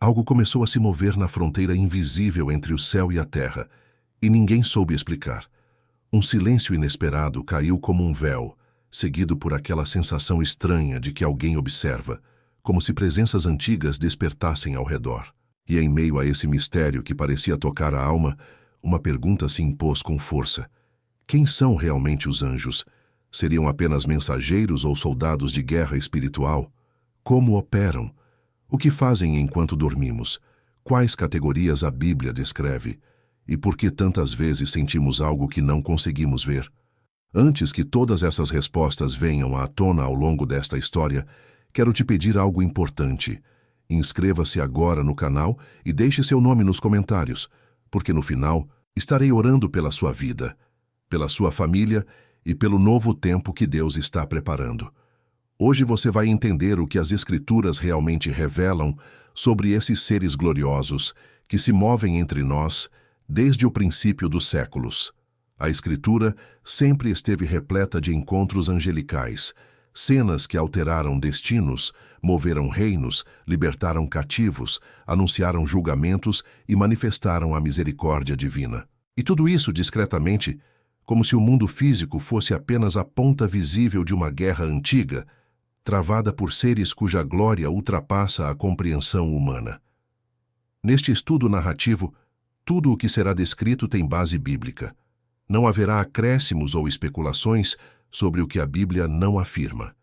Algo começou a se mover na fronteira invisível entre o céu e a terra, e ninguém soube explicar. Um silêncio inesperado caiu como um véu, seguido por aquela sensação estranha de que alguém observa, como se presenças antigas despertassem ao redor. E em meio a esse mistério que parecia tocar a alma, uma pergunta se impôs com força. Quem são realmente os anjos? Seriam apenas mensageiros ou soldados de guerra espiritual? Como operam? O que fazem enquanto dormimos? Quais categorias a Bíblia descreve? E por que tantas vezes sentimos algo que não conseguimos ver? Antes que todas essas respostas venham à tona ao longo desta história, quero te pedir algo importante. Inscreva-se agora no canal e deixe seu nome nos comentários, porque no final estarei orando pela sua vida, pela sua família e pelo novo tempo que Deus está preparando. Hoje você vai entender o que as Escrituras realmente revelam sobre esses seres gloriosos que se movem entre nós desde o princípio dos séculos. A Escritura sempre esteve repleta de encontros angelicais, cenas que alteraram destinos, moveram reinos, libertaram cativos, anunciaram julgamentos e manifestaram a misericórdia divina. E tudo isso discretamente, como se o mundo físico fosse apenas a ponta visível de uma guerra antiga, travada por seres cuja glória ultrapassa a compreensão humana. Neste estudo narrativo, tudo o que será descrito tem base bíblica. Não haverá acréscimos ou especulações sobre o que a Bíblia não afirma.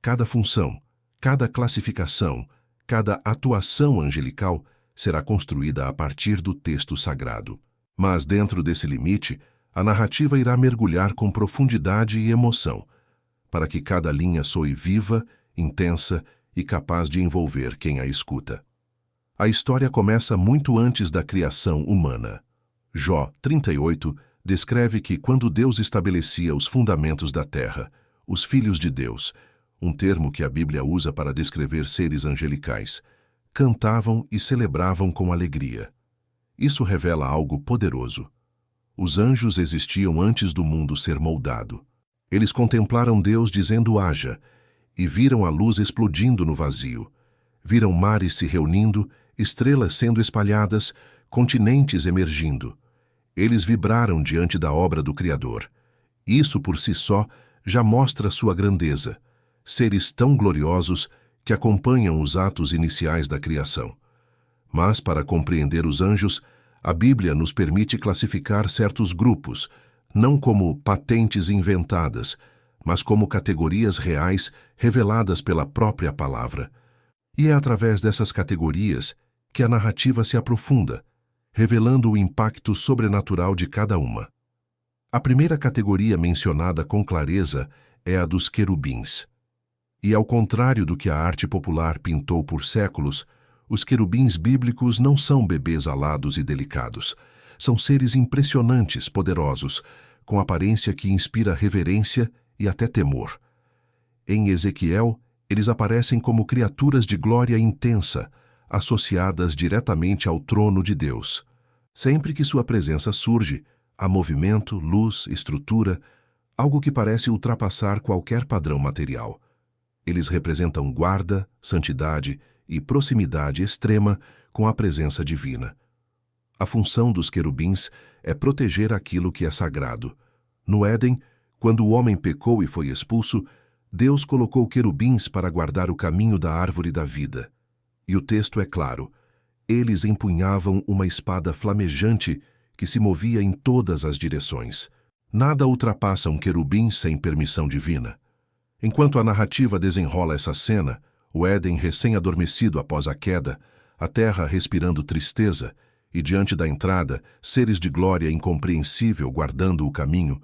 Cada função, cada classificação, cada atuação angelical será construída a partir do texto sagrado. Mas dentro desse limite, a narrativa irá mergulhar com profundidade e emoção, para que cada linha soe viva, intensa e capaz de envolver quem a escuta. A história começa muito antes da criação humana. Jó 38 descreve que quando Deus estabelecia os fundamentos da terra, os filhos de Deus, um termo que a Bíblia usa para descrever seres angelicais, cantavam e celebravam com alegria. Isso revela algo poderoso. Os anjos existiam antes do mundo ser moldado. Eles contemplaram Deus dizendo haja, e viram a luz explodindo no vazio. Viram mares se reunindo, estrelas sendo espalhadas, continentes emergindo. Eles vibraram diante da obra do Criador. Isso por si só já mostra sua grandeza, seres tão gloriosos que acompanham os atos iniciais da criação. Mas para compreender os anjos, a Bíblia nos permite classificar certos grupos, não como patentes inventadas, mas como categorias reais reveladas pela própria palavra. E é através dessas categorias que a narrativa se aprofunda, revelando o impacto sobrenatural de cada uma. A primeira categoria mencionada com clareza é a dos querubins. E ao contrário do que a arte popular pintou por séculos, os querubins bíblicos não são bebês alados e delicados. São seres impressionantes, poderosos, com aparência que inspira reverência e até temor. Em Ezequiel, eles aparecem como criaturas de glória intensa, associadas diretamente ao trono de Deus. Sempre que sua presença surge, há movimento, luz, estrutura, algo que parece ultrapassar qualquer padrão material. Eles representam guarda, santidade e proximidade extrema com a presença divina. A função dos querubins é proteger aquilo que é sagrado. No Éden, quando o homem pecou e foi expulso, Deus colocou querubins para guardar o caminho da árvore da vida. E o texto é claro. Eles empunhavam uma espada flamejante que se movia em todas as direções. Nada ultrapassa um querubim sem permissão divina. Enquanto a narrativa desenrola essa cena, o Éden recém-adormecido após a queda, a terra respirando tristeza, e diante da entrada, seres de glória incompreensível guardando o caminho,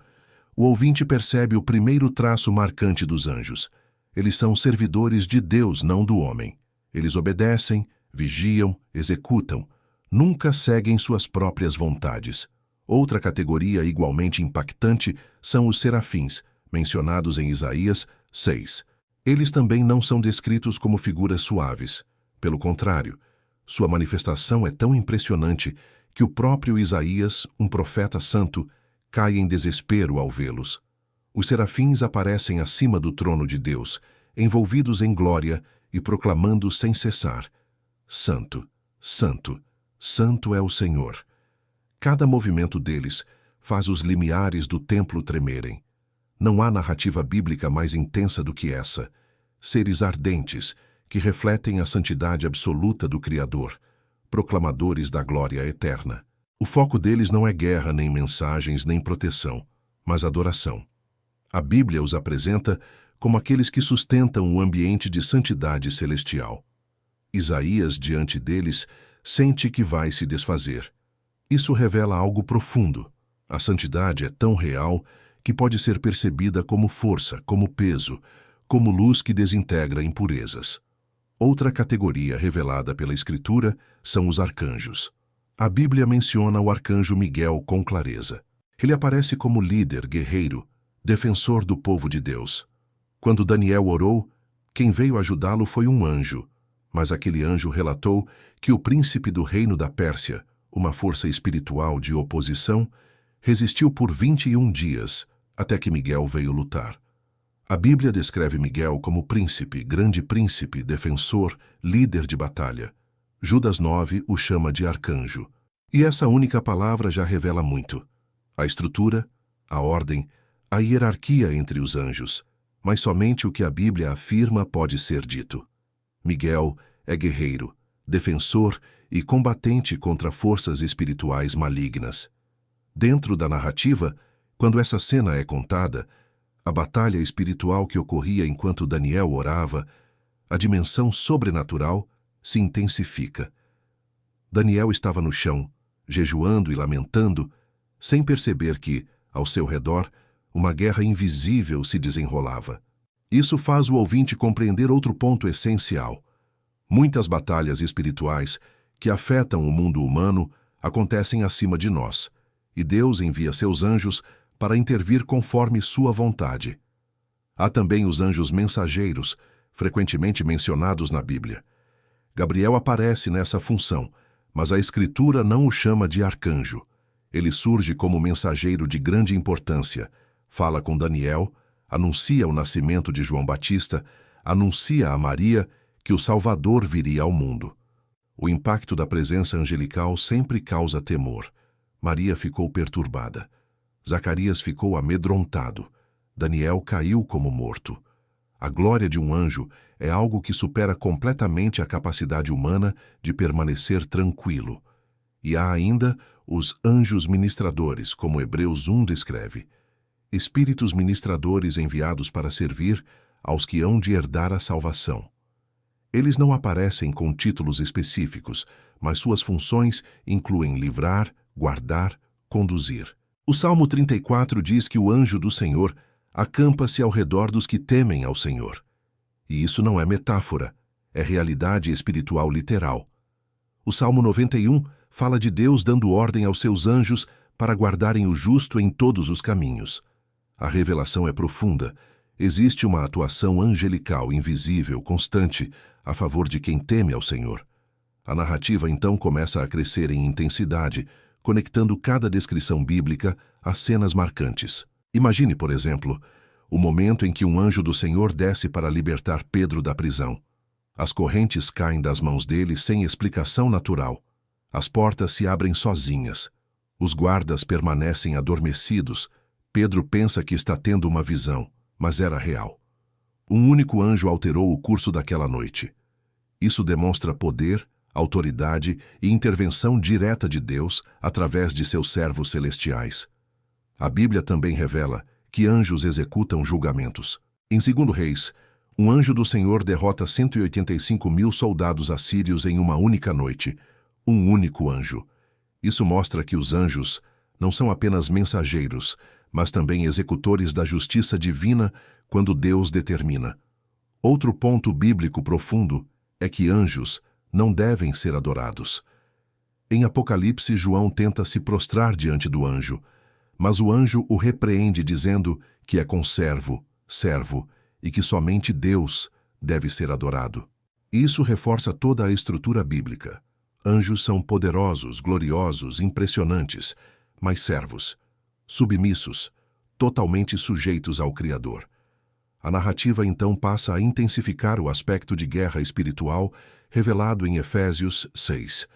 o ouvinte percebe o primeiro traço marcante dos anjos. Eles são servidores de Deus, não do homem. Eles obedecem, vigiam, executam. Nunca seguem suas próprias vontades. Outra categoria igualmente impactante são os serafins, mencionados em Isaías 6. Eles também não são descritos como figuras suaves. Pelo contrário, sua manifestação é tão impressionante que o próprio Isaías, um profeta santo, cai em desespero ao vê-los. Os serafins aparecem acima do trono de Deus, envolvidos em glória e proclamando sem cessar: Santo, Santo, Santo é o Senhor. Cada movimento deles faz os limiares do templo tremerem. Não há narrativa bíblica mais intensa do que essa. Seres ardentes que refletem a santidade absoluta do Criador, proclamadores da glória eterna. O foco deles não é guerra, nem mensagens, nem proteção, mas adoração. A Bíblia os apresenta como aqueles que sustentam o ambiente de santidade celestial. Isaías, diante deles, sente que vai se desfazer. Isso revela algo profundo. A santidade é tão real que pode ser percebida como força, como peso, como luz que desintegra impurezas. Outra categoria revelada pela Escritura são os arcanjos. A Bíblia menciona o arcanjo Miguel com clareza. Ele aparece como líder, guerreiro, defensor do povo de Deus. Quando Daniel orou, quem veio ajudá-lo foi um anjo, mas aquele anjo relatou que o príncipe do reino da Pérsia, uma força espiritual de oposição, resistiu por 21 dias, até que Miguel veio lutar. A Bíblia descreve Miguel como príncipe, grande príncipe, defensor, líder de batalha. Judas 9 o chama de arcanjo. E essa única palavra já revela muito. A estrutura, a ordem, a hierarquia entre os anjos. Mas somente o que a Bíblia afirma pode ser dito. Miguel é guerreiro, defensor e combatente contra forças espirituais malignas. Dentro da narrativa, quando essa cena é contada, a batalha espiritual que ocorria enquanto Daniel orava, a dimensão sobrenatural se intensifica. Daniel estava no chão, jejuando e lamentando, sem perceber que, ao seu redor, uma guerra invisível se desenrolava. Isso faz o ouvinte compreender outro ponto essencial. Muitas batalhas espirituais que afetam o mundo humano acontecem acima de nós, e Deus envia seus anjos para intervir conforme sua vontade. Há também os anjos mensageiros, frequentemente mencionados na Bíblia. Gabriel aparece nessa função, mas a Escritura não o chama de arcanjo. Ele surge como mensageiro de grande importância, fala com Daniel, anuncia o nascimento de João Batista, anuncia a Maria que o Salvador viria ao mundo. O impacto da presença angelical sempre causa temor. Maria ficou perturbada. Zacarias ficou amedrontado. Daniel caiu como morto. A glória de um anjo é algo que supera completamente a capacidade humana de permanecer tranquilo. E há ainda os anjos ministradores, como Hebreus 1 descreve. Espíritos ministradores enviados para servir aos que hão de herdar a salvação. Eles não aparecem com títulos específicos, mas suas funções incluem livrar, guardar, conduzir. O Salmo 34 diz que o anjo do Senhor acampa-se ao redor dos que temem ao Senhor. E isso não é metáfora, é realidade espiritual literal. O Salmo 91 fala de Deus dando ordem aos seus anjos para guardarem o justo em todos os caminhos. A revelação é profunda. Existe uma atuação angelical, invisível, constante, a favor de quem teme ao Senhor. A narrativa então começa a crescer em intensidade, conectando cada descrição bíblica a cenas marcantes. Imagine, por exemplo, o momento em que um anjo do Senhor desce para libertar Pedro da prisão. As correntes caem das mãos dele sem explicação natural. As portas se abrem sozinhas. Os guardas permanecem adormecidos. Pedro pensa que está tendo uma visão, mas era real. Um único anjo alterou o curso daquela noite. Isso demonstra poder, autoridade e intervenção direta de Deus através de seus servos celestiais. A Bíblia também revela que anjos executam julgamentos. Em 2 Reis, um anjo do Senhor derrota 185.000 soldados assírios em uma única noite. Um único anjo. Isso mostra que os anjos não são apenas mensageiros, mas também executores da justiça divina quando Deus determina. Outro ponto bíblico profundo é que anjos não devem ser adorados. Em Apocalipse, João tenta se prostrar diante do anjo, mas o anjo o repreende dizendo que é conservo, servo, e que somente Deus deve ser adorado. Isso reforça toda a estrutura bíblica. Anjos são poderosos, gloriosos, impressionantes, mas servos, submissos, totalmente sujeitos ao Criador. A narrativa então passa a intensificar o aspecto de guerra espiritual revelado em Efésios 6.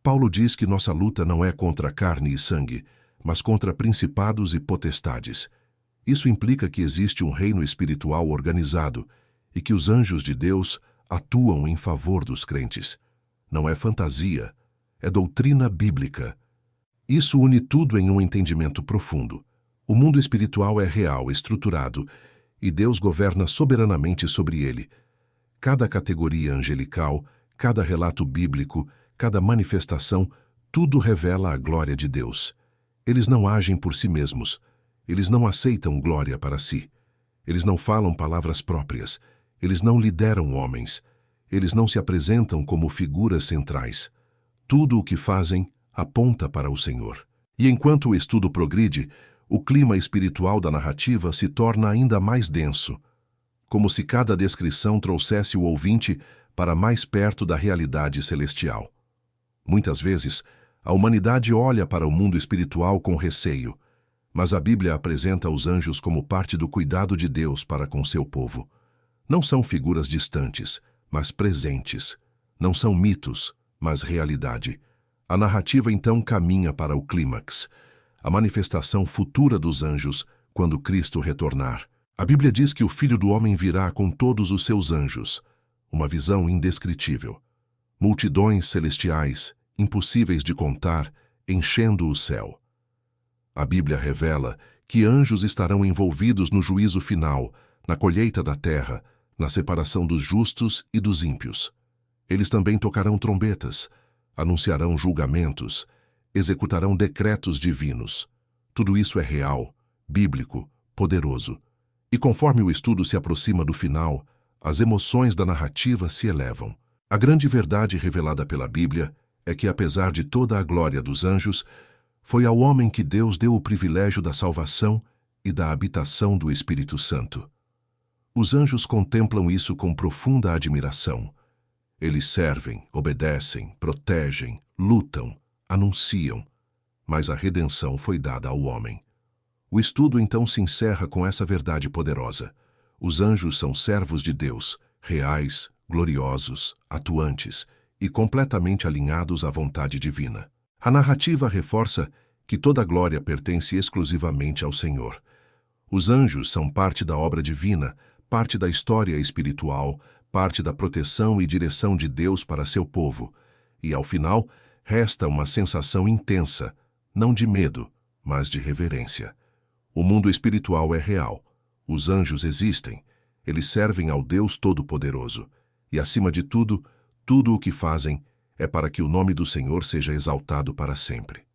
Paulo diz que nossa luta não é contra carne e sangue, mas contra principados e potestades. Isso implica que existe um reino espiritual organizado e que os anjos de Deus atuam em favor dos crentes. Não é fantasia, é doutrina bíblica. Isso une tudo em um entendimento profundo. O mundo espiritual é real, estruturado, e Deus governa soberanamente sobre ele. Cada categoria angelical, cada relato bíblico, cada manifestação, tudo revela a glória de Deus. Eles não agem por si mesmos. Eles não aceitam glória para si. Eles não falam palavras próprias. Eles não lideram homens. Eles não se apresentam como figuras centrais. Tudo o que fazem aponta para o Senhor. E enquanto o estudo progride, o clima espiritual da narrativa se torna ainda mais denso, como se cada descrição trouxesse o ouvinte para mais perto da realidade celestial. Muitas vezes, a humanidade olha para o mundo espiritual com receio, mas a Bíblia apresenta os anjos como parte do cuidado de Deus para com seu povo. Não são figuras distantes, mas presentes. Não são mitos, mas realidade. A narrativa então caminha para o clímax, a manifestação futura dos anjos quando Cristo retornar. A Bíblia diz que o Filho do Homem virá com todos os seus anjos, uma visão indescritível. Multidões celestiais, impossíveis de contar, enchendo o céu. A Bíblia revela que anjos estarão envolvidos no juízo final, na colheita da terra, na separação dos justos e dos ímpios. Eles também tocarão trombetas, anunciarão julgamentos, executarão decretos divinos. Tudo isso é real, bíblico, poderoso. E conforme o estudo se aproxima do final, as emoções da narrativa se elevam. A grande verdade revelada pela Bíblia é que, apesar de toda a glória dos anjos, foi ao homem que Deus deu o privilégio da salvação e da habitação do Espírito Santo. Os anjos contemplam isso com profunda admiração. Eles servem, obedecem, protegem, lutam, anunciam, mas a redenção foi dada ao homem. O estudo então se encerra com essa verdade poderosa. Os anjos são servos de Deus, reais, gloriosos, atuantes e completamente alinhados à vontade divina. A narrativa reforça que toda a glória pertence exclusivamente ao Senhor. Os anjos são parte da obra divina, parte da história espiritual, parte da proteção e direção de Deus para seu povo. E, ao final, resta uma sensação intensa, não de medo, mas de reverência. O mundo espiritual é real. Os anjos existem. Eles servem ao Deus Todo-Poderoso. E, acima de tudo, tudo o que fazem é para que o nome do Senhor seja exaltado para sempre.